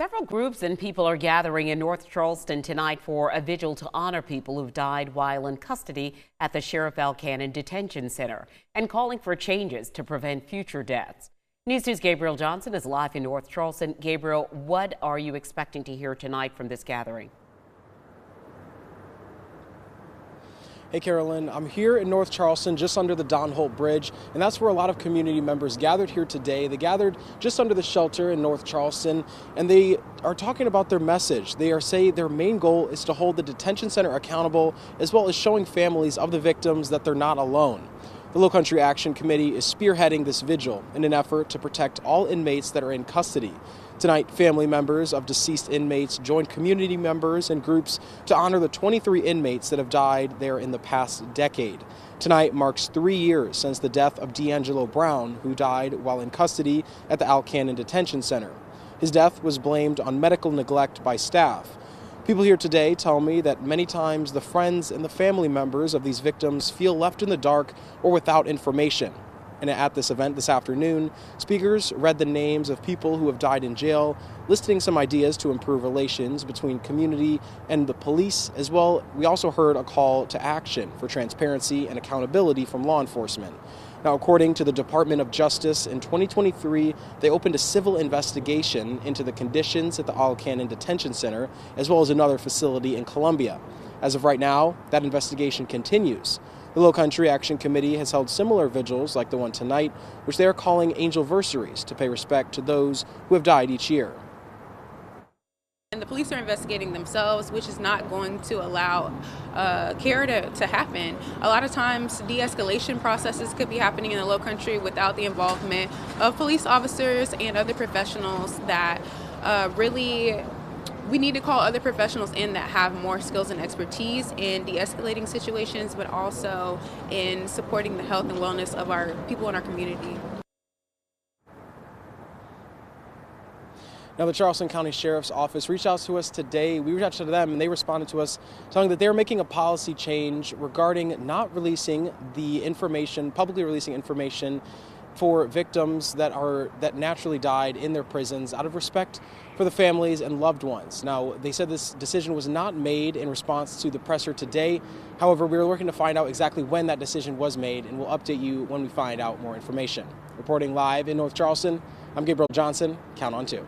Several groups and people are gathering in North Charleston tonight for a vigil to honor people who've died while in custody at the Sheriff Al Cannon Detention Center and calling for changes to prevent future deaths. News 2's Gabriel Johnson is live in North Charleston. Gabriel, what are you expecting to hear tonight from this gathering? Hey Carolyn, I'm here in North Charleston just under the Don Holt Bridge, and that's where a lot of community members gathered here today. They gathered just under the shelter in North Charleston, and they are talking about their message. They are saying their main goal is to hold the detention center accountable, as well as showing families of the victims that they're not alone. The Low Country Action Committee is spearheading this vigil in an effort to protect all inmates that are in custody. Tonight, family members of deceased inmates joined community members and groups to honor the 23 inmates that have died there in the past decade. Tonight marks 3 years since the death of D'Angelo Brown, who died while in custody at the Al Cannon Detention Center. His death was blamed on medical neglect by staff. People here today tell me that many times the friends and the family members of these victims feel left in the dark or without information. And at this event this afternoon, speakers read the names of people who have died in jail, listing some ideas to improve relations between community and the police. As well, we also heard a call to action for transparency and accountability from law enforcement. Now, according to the Department of Justice, in 2023, they opened a civil investigation into the conditions at the Al Cannon Detention Center, as well as another facility in Columbia. As of right now, that investigation continues. The Low Country Action Committee has held similar vigils like the one tonight, which they are calling Angelversaries, to pay respect to those who have died each year. And the police are investigating themselves, which is not going to allow care to happen. A lot of times, de-escalation processes could be happening in the Low Country without the involvement of police officers and other professionals that we need to call other professionals in that have more skills and expertise in de-escalating situations, but also in supporting the health and wellness of our people in our community. Now, the Charleston County Sheriff's Office reached out to us today. We reached out to them, and they responded to us telling that they're making a policy change regarding not releasing the information, publicly releasing information for victims that naturally died in their prisons out of respect for the families and loved ones. Now, they said this decision was not made in response to the presser today. However, we are looking to find out exactly when that decision was made, and we'll update you when we find out more information. Reporting live in North Charleston, I'm Gabriel Johnson. Count on 2.